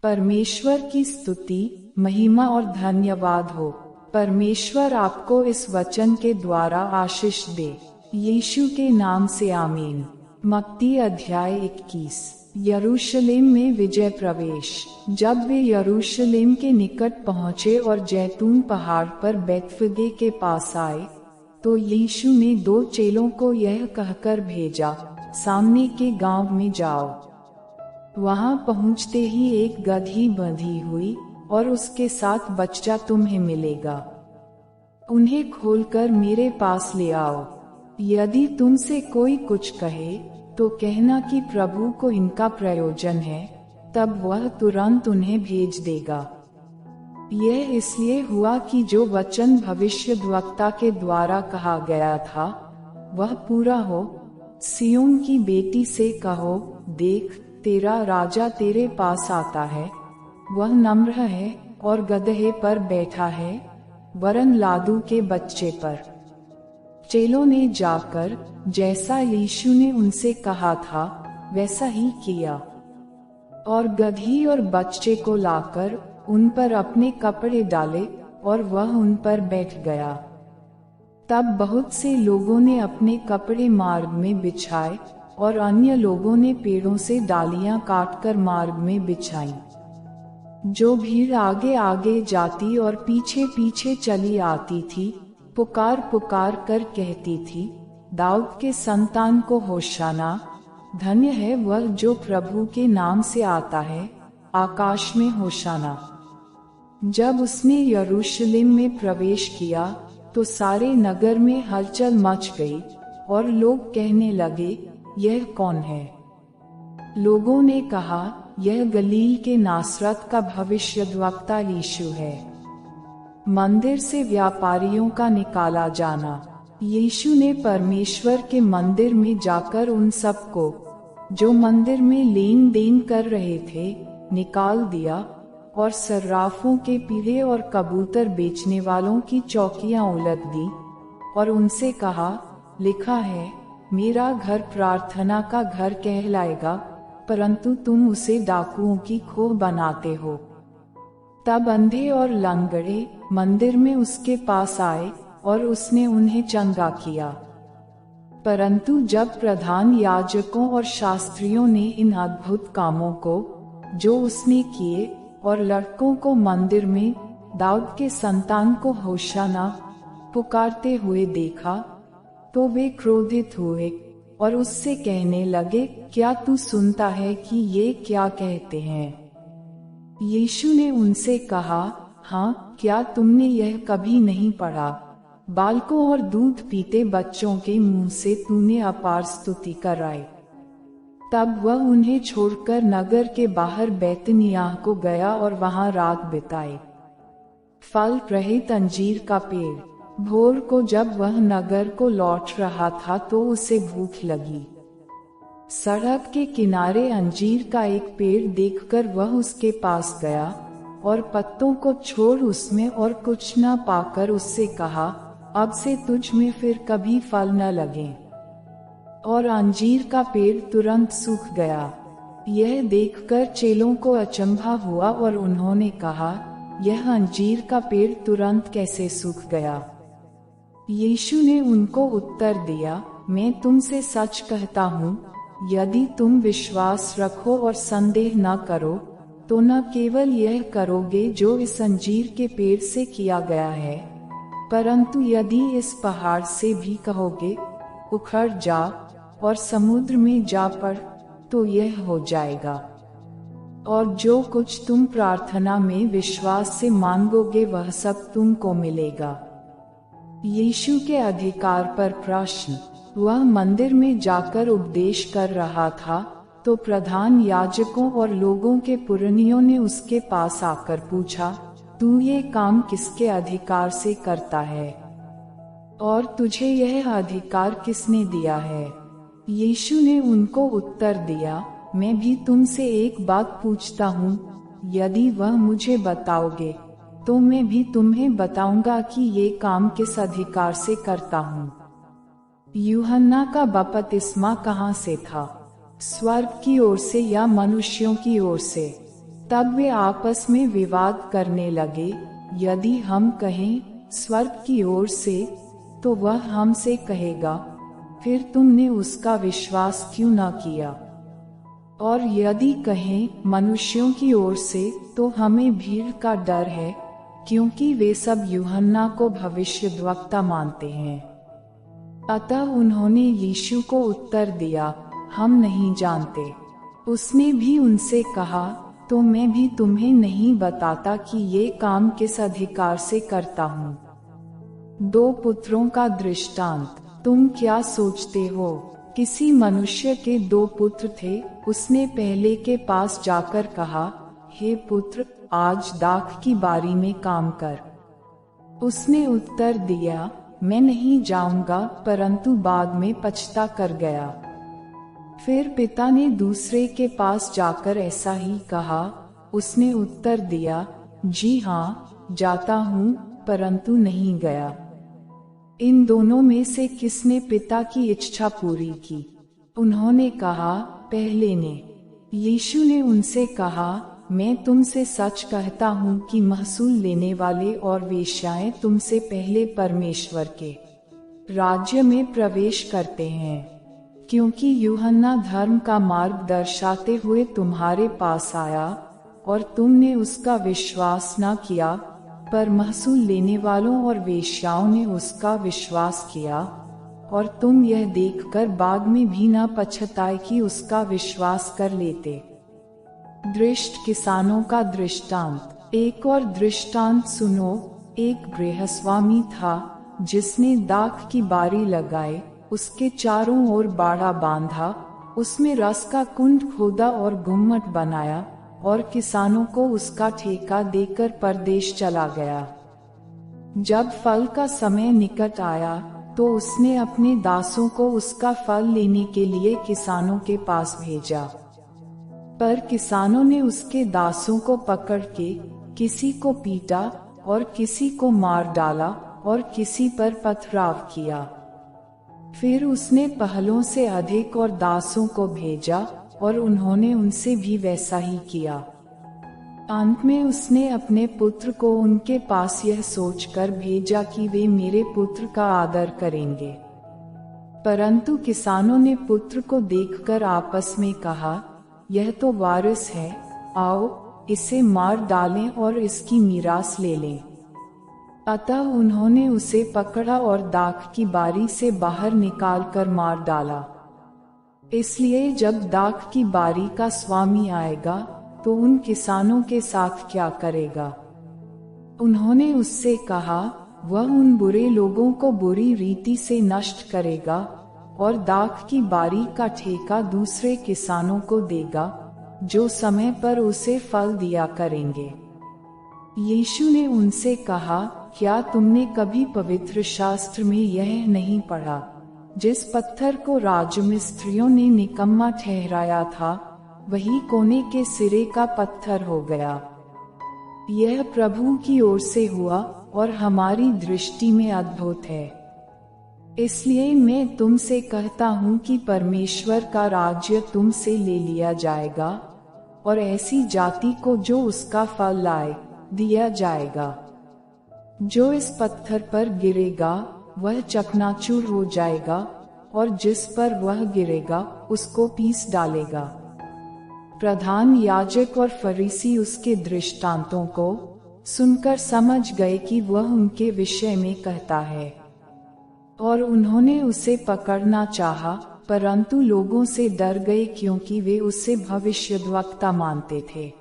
परमेश्वर की स्तुति, महिमा और धन्यवाद हो। परमेश्वर आपको इस वचन के द्वारा आशीष दे। यीशु के नाम से आमीन। मत्ती अध्याय 21। यरूशलेम में विजय प्रवेश। जब वे यरूशलेम के निकट पहुँचे और जैतून पहाड़ पर बैतफगे के पास आए, तो यीशु ने 2 चेलों को यह कहकर भेजा, सामने के गांव में जाओ। वहां पहुंचते ही एक गदही बंधी हुई और उसके साथ बच्चा तुम्हें मिलेगा। उन्हें खोलकर मेरे पास ले आओ। यदि तुमसे कोई कुछ कहे तो कहना कि प्रभु को इनका प्रयोजन है, तब वह तुरंत उन्हें भेज देगा। यह इसलिए हुआ कि जो वचन भविष्यद्वक्ता के द्वारा कहा गया था वह पूरा हो। सिय्योन की बेटी से कहो, देख, तेरा राजा तेरे पास आता है। वह नम्र है और गदहे पर बैठा है, वरन लादू के बच्चे पर। चेलों ने जाकर जैसा यीशु ने उनसे कहा था वैसा ही किया, और गदही और बच्चे को लाकर उन पर अपने कपड़े डाले और वह उन पर बैठ गया। तब बहुत से लोगों ने अपने कपड़े मार्ग में बिछाए और अन्य लोगों ने पेड़ों से डालियां काटकर मार्ग में बिछाई। जो भीड़ आगे आगे जाती और पीछे पीछे चली आती थी, पुकार पुकार कर कहती थी, दाऊद के संतान को होशाना, धन्य है वह जो प्रभु के नाम से आता है, आकाश में होशाना। जब उसने यरूशलेम में प्रवेश किया तो सारे नगर में हलचल मच गई और लोग कहने लगे, यह कौन है? लोगों ने कहा, यह गलील के नासरत का भविष्यद्वक्ता यीशु है। मंदिर से व्यापारियों का निकाला जाना। यीशु ने परमेश्वर के मंदिर में जाकर उन सबको जो मंदिर में लेन देन कर रहे थे निकाल दिया, और सर्राफों के पीढ़े और कबूतर बेचने वालों की चौकियां उलट दी, और उनसे कहा, लिखा है, मेरा घर प्रार्थना का घर कहलाएगा, परंतु तुम उसे डाकुओं की खोह बनाते हो। तब अंधे और लंगड़े मंदिर में उसके पास आए और उसने उन्हें चंगा किया। परंतु जब प्रधान याजकों और शास्त्रियों ने इन अद्भुत कामों को जो उसने किए और लड़कों को मंदिर में दाऊद के संतान को होशाना पुकारते हुए देखा, तो वे क्रोधित हुए और उससे कहने लगे, क्या तू सुनता है कि ये क्या कहते हैं? यीशु ने उनसे कहा, हाँ, क्या तुमने यह कभी नहीं पढ़ा, बालकों और दूध पीते बच्चों के मुंह से तूने अपार स्तुति कराई। तब वह उन्हें छोड़कर नगर के बाहर बैतनिय्याह को गया और वहां रात बिताई। फल रहित अंजीर का पेड़। भोर को जब वह नगर को लौट रहा था तो उसे भूख लगी। सड़क के किनारे अंजीर का एक पेड़ देखकर वह उसके पास गया और पत्तों को छोड़ उसमें और कुछ न पाकर उससे कहा, अब से तुझ में फिर कभी फल न लगे। और अंजीर का पेड़ तुरंत सूख गया। यह देखकर चेलों को अचंभा हुआ और उन्होंने कहा, यह अंजीर का पेड़ तुरंत कैसे सूख गया? यीशु ने उनको उत्तर दिया, मैं तुमसे सच कहता हूँ, यदि तुम विश्वास रखो और संदेह न करो, तो न केवल यह करोगे जो इस अंजीर के पेड़ से किया गया है, परंतु यदि इस पहाड़ से भी कहोगे, उखड़ जा और समुद्र में जा पड़, तो यह हो जाएगा। और जो कुछ तुम प्रार्थना में विश्वास से मांगोगे वह सब तुमको मिलेगा। यीशु के अधिकार पर प्रश्न। वह मंदिर में जाकर उपदेश कर रहा था, तो प्रधान याजकों और लोगों के पुरनियों ने उसके पास आकर पूछा, तू ये काम किसके अधिकार से करता है? और तुझे यह अधिकार किसने दिया है? यीशु ने उनको उत्तर दिया, मैं भी तुमसे एक बात पूछता हूँ, यदि वह मुझे बताओगे तो मैं भी तुम्हें बताऊंगा कि ये काम किस अधिकार से करता हूँ। यूहन्ना का बपतिस्मा कहाँ से था? स्वर्ग की ओर से या मनुष्यों की ओर से? तब वे आपस में विवाद करने लगे, यदि हम कहें स्वर्ग की ओर से, तो वह हमसे कहेगा, फिर तुमने उसका विश्वास क्यों न किया? और यदि कहें मनुष्यों की ओर से, तो हमें भीड़ का डर है, क्योंकि वे सब यूहन्ना को भविष्यद्वक्ता मानते हैं। अतः उन्होंने यीशु को उत्तर दिया, हम नहीं जानते। उसने भी उनसे कहा, तो मैं भी तुम्हें नहीं बताता कि ये काम किस अधिकार से करता हूँ। 2 पुत्रों का दृष्टांत। तुम क्या सोचते हो? किसी मनुष्य के 2 पुत्र थे। उसने पहले के पास जाकर कहा, हे पुत्र, आज दाख की बारी में काम कर। उसने उत्तर दिया, मैं नहीं जाऊंगा, परंतु बाद में पछता कर गया। फिर पिता ने दूसरे के पास जाकर ऐसा ही कहा। उसने उत्तर दिया, जी हाँ, जाता हूँ, परंतु नहीं गया। इन दोनों में से किसने पिता की इच्छा पूरी की? उन्होंने कहा, पहले ने। यीशु ने उनसे कहा, मैं तुमसे सच कहता हूँ कि महसूल लेने वाले और वेश्याएं तुमसे पहले परमेश्वर के राज्य में प्रवेश करते हैं। क्योंकि यूहन्ना धर्म का मार्ग दर्शाते हुए तुम्हारे पास आया और तुमने उसका विश्वास न किया, पर महसूल लेने वालों और वेश्याओं ने उसका विश्वास किया, और तुम यह देखकर बाद में भी न पछताए कि उसका विश्वास कर लेते। दृष्ट किसानों का दृष्टांत। एक और दृष्टांत सुनो। एक गृहस्वामी था, जिसने दाख की बारी लगाए, उसके चारों ओर बाड़ा बांधा, उसमें रस का कुंड खोदा और गुम्मट बनाया, और किसानों को उसका ठेका देकर परदेश चला गया। जब फल का समय निकट आया, तो उसने अपने दासों को उसका फल लेने के लिए किसानों के पास भेजा। पर किसानों ने उसके दासों को पकड़ के किसी को पीटा और किसी को मार डाला और किसी पर पथराव किया। फिर उसने पहलों से अधिक और दासों को भेजा, और उन्होंने उनसे भी वैसा ही किया। अंत में उसने अपने पुत्र को उनके पास यह सोचकर भेजा कि वे मेरे पुत्र का आदर करेंगे। परंतु किसानों ने पुत्र को देखकर आपस में कहा, यह तो वारिस है, आओ इसे मार डालें और इसकी मीरास ले लें। अतः उन्होंने उसे पकड़ा और दाख की बारी से बाहर निकालकर मार डाला। इसलिए जब दाख की बारी का स्वामी आएगा, तो उन किसानों के साथ क्या करेगा? उन्होंने उससे कहा, वह उन बुरे लोगों को बुरी रीति से नष्ट करेगा और दाख की बारी का ठेका दूसरे किसानों को देगा, जो समय पर उसे फल दिया करेंगे। यीशु ने उनसे कहा, क्या तुमने कभी पवित्र शास्त्र में यह नहीं पढ़ा, जिस पत्थर को राजमिस्त्रियों ने निकम्मा ठहराया था, वही कोने के सिरे का पत्थर हो गया। यह प्रभु की ओर से हुआ और हमारी दृष्टि में अद्भुत है। इसलिए मैं तुमसे कहता हूँ कि परमेश्वर का राज्य तुमसे ले लिया जाएगा, और ऐसी जाति को जो उसका फल लाए दिया जाएगा। जो इस पत्थर पर गिरेगा वह चकनाचूर हो जाएगा, और जिस पर वह गिरेगा उसको पीस डालेगा। प्रधान याजक और फरीसी उसके दृष्टांतों को सुनकर समझ गए कि वह उनके विषय में कहता है, और उन्होंने उसे पकड़ना चाहा, परंतु लोगों से डर गए, क्योंकि वे उसे भविष्यद्वक्ता मानते थे।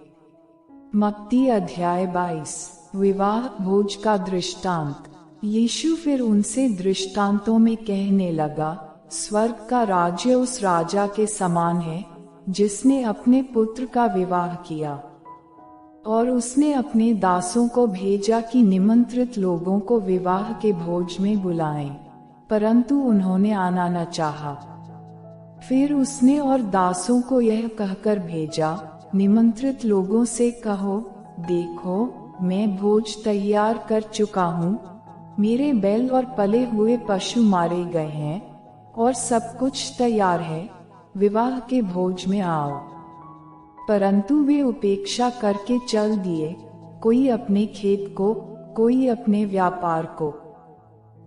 मत्ती अध्याय 22। विवाह भोज का दृष्टांत। यीशु फिर उनसे दृष्टांतों में कहने लगा, स्वर्ग का राज्य उस राजा के समान है, जिसने अपने पुत्र का विवाह किया। और उसने अपने दासों को भेजा कि निमंत्रित लोगों को विवाह के भोज में बुलाएं, परंतु उन्होंने आना न चाहा। फिर उसने और दासों को यह कहकर भेजा, निमंत्रित लोगों से कहो, देखो मैं भोज तैयार कर चुका हूँ, मेरे बैल और पले हुए पशु मारे गए हैं, और सब कुछ तैयार है, विवाह के भोज में आओ। परंतु वे उपेक्षा करके चल दिए, कोई अपने खेत को, कोई अपने व्यापार को।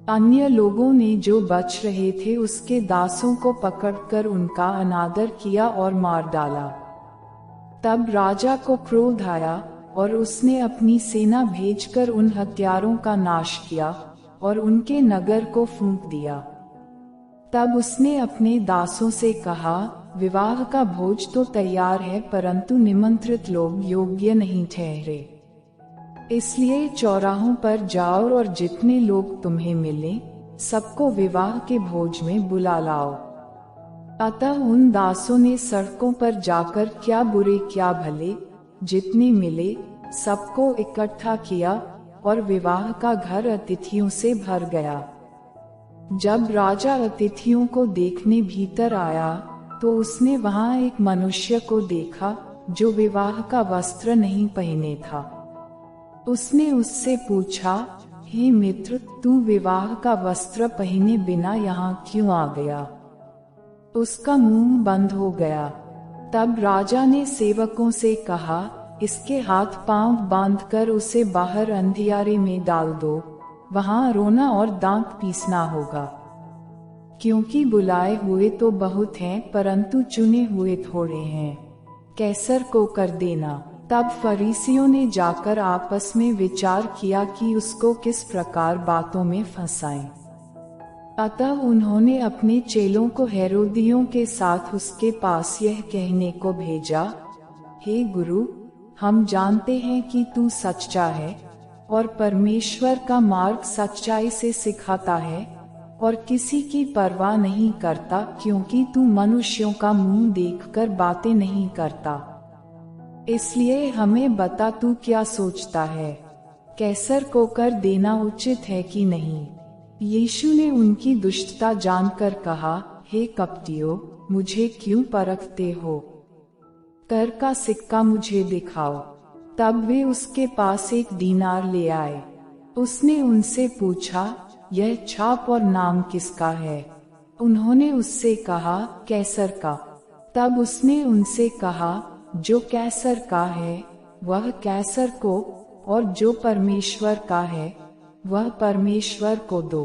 अन्य लोगों ने जो बच रहे थे उसके दासों को पकड़कर उनका अनादर किया और मार डाला। तब राजा को क्रोध आया और उसने अपनी सेना भेजकर उन हत्यारों का नाश किया और उनके नगर को फूंक दिया। तब उसने अपने दासों से कहा, विवाह का भोज तो तैयार है, परंतु निमंत्रित लोग योग्य नहीं ठहरे। इसलिए चौराहों पर जाओ और जितने लोग तुम्हें मिले सबको विवाह के भोज में बुला लाओ। अतः उन दासों ने सड़कों पर जाकर क्या बुरे क्या भले जितने मिले सबको इकट्ठा किया और विवाह का घर अतिथियों से भर गया। जब राजा अतिथियों को देखने भीतर आया तो उसने वहां एक मनुष्य को देखा जो विवाह का वस्त्र नहीं पहने था। उसने उससे पूछा, हे मित्र, तू विवाह का वस्त्र पहने बिना यहाँ क्यों आ गया? उसका मुंह बंद हो गया। तब राजा ने सेवकों से कहा, इसके हाथ पांव बांधकर उसे बाहर अंधियारे में डाल दो, वहां रोना और दांत पीसना होगा, क्योंकि बुलाए हुए तो बहुत हैं परंतु चुने हुए थोड़े हैं। कैसर को कर देना। तब फरीसियों ने जाकर आपस में विचार किया कि उसको किस प्रकार बातों में फंसाएं। अतः उन्होंने अपने चेलों को हेरोदियों के साथ उसके पास यह कहने को भेजा, हे गुरु, हम जानते हैं कि तू सच्चा है और परमेश्वर का मार्ग सच्चाई से सिखाता है और किसी की परवाह नहीं करता, क्योंकि तू मनुष्यों का मुंह देखकर बातें नहीं करता। इसलिए हमें बता, तू क्या सोचता है? कैसर को कर देना उचित है कि नहीं? यीशु ने उनकी दुष्टता जानकर कहा, हे कपटियों, मुझे क्यों परखते हो? कर का सिक्का मुझे दिखाओ। तब वे उसके पास एक दीनार ले आए। उसने उनसे पूछा, यह छाप और नाम किसका है? उन्होंने उससे कहा, कैसर का। तब उसने उनसे कहा, जो कैसर का है वह कैसर को, और जो परमेश्वर का है वह परमेश्वर को दो।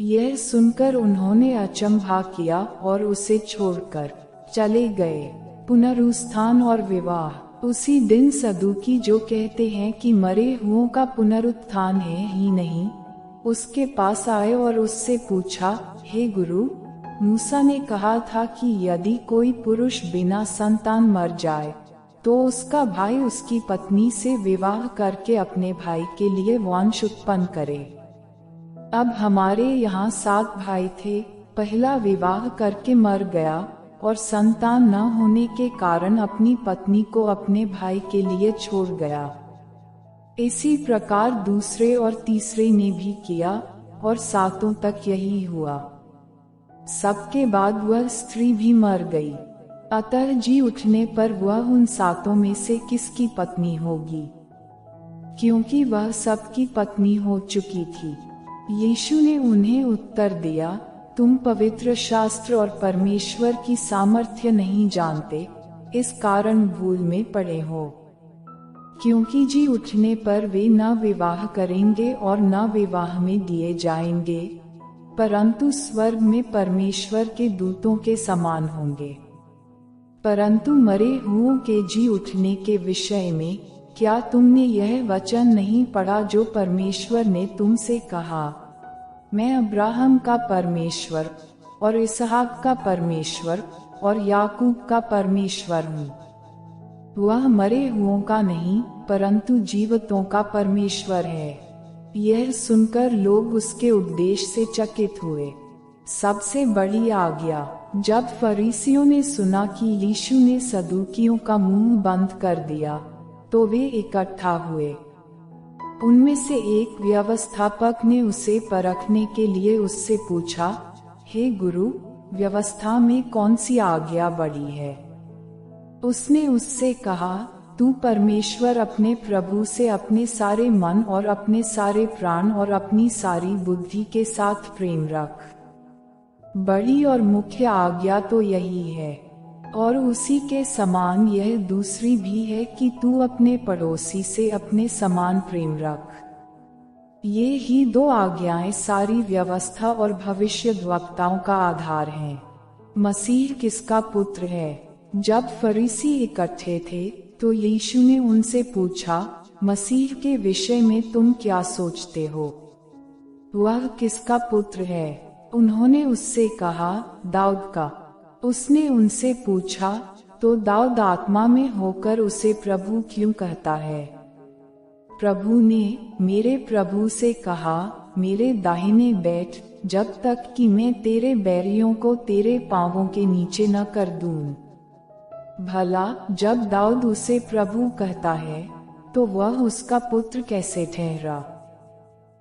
यह सुनकर उन्होंने अचंभा किया और उसे छोड़कर चले गए। पुनरुत्थान और विवाह। उसी दिन सदूकी, जो कहते हैं कि मरे हुओं का पुनरुत्थान है ही नहीं, उसके पास आए और उससे पूछा, हे गुरु, मूसा ने कहा था कि यदि कोई पुरुष बिना संतान मर जाए तो उसका भाई उसकी पत्नी से विवाह करके अपने भाई के लिए वंश उत्पन्न करे। अब हमारे यहाँ 7 भाई थे। पहला विवाह करके मर गया और संतान न होने के कारण अपनी पत्नी को अपने भाई के लिए छोड़ गया। इसी प्रकार दूसरे और तीसरे ने भी किया और 7 तक यही हुआ। सबके बाद वह स्त्री भी मर गई। अतः जी उठने पर वह उन 7 में से किसकी पत्नी होगी? क्योंकि वह सबकी पत्नी हो चुकी थी। यीशु ने उन्हें उत्तर दिया, तुम पवित्र शास्त्र और परमेश्वर की सामर्थ्य नहीं जानते, इस कारण भूल में पड़े हो। क्योंकि जी उठने पर वे न विवाह करेंगे और न विवाह में दिए जाएंगे, परंतु स्वर्ग में परमेश्वर के दूतों के समान होंगे। परंतु मरे हुओं के जी उठने के विषय में क्या तुमने यह वचन नहीं पढ़ा जो परमेश्वर ने तुमसे कहा, मैं अब्राहम का परमेश्वर और इसहाक का परमेश्वर और याकूब का परमेश्वर हूँ। वह मरे हुओं का नहीं परंतु जीवितों का परमेश्वर है। यह सुनकर लोग उसके उपदेश से चकित हुए। सबसे बड़ी आज्ञा। जब फरीसियों ने सुना कि यीशु ने सदूकियों का मुंह बंद कर दिया तो वे इकट्ठा हुए। उनमें से एक व्यवस्थापक ने उसे परखने के लिए उससे पूछा, हे गुरु, व्यवस्था में कौन सी आज्ञा बड़ी है? उसने उससे कहा, तू परमेश्वर अपने प्रभु से अपने सारे मन और अपने सारे प्राण और अपनी सारी बुद्धि के साथ प्रेम रख। बड़ी और मुख्य आज्ञा तो यही है। और उसी के समान यह दूसरी भी है कि तू अपने पड़ोसी से अपने समान प्रेम रख। ये ही 2 आज्ञाएं सारी व्यवस्था और भविष्यद्वक्ताओं का आधार हैं। मसीह किसका पुत्र है? जब फरीसी इकट्ठे थे तो यीशु ने उनसे पूछा, मसीह के विषय में तुम क्या सोचते हो? वह किसका पुत्र है? उन्होंने उससे कहा, दाऊद का। उसने उनसे पूछा, तो दाऊद आत्मा में होकर उसे प्रभु क्यों कहता है? प्रभु ने मेरे प्रभु से कहा, मेरे दाहिने बैठ, जब तक कि मैं तेरे बैरियों को तेरे पांवों के नीचे न कर दूं। भला जब दाऊद उसे प्रभु कहता है तो वह उसका पुत्र कैसे ठहरा?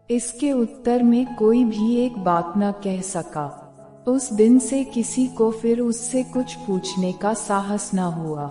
इसके उत्तर में कोई भी एक बात न कह सका। उस दिन से किसी को फिर उससे कुछ पूछने का साहस न हुआ।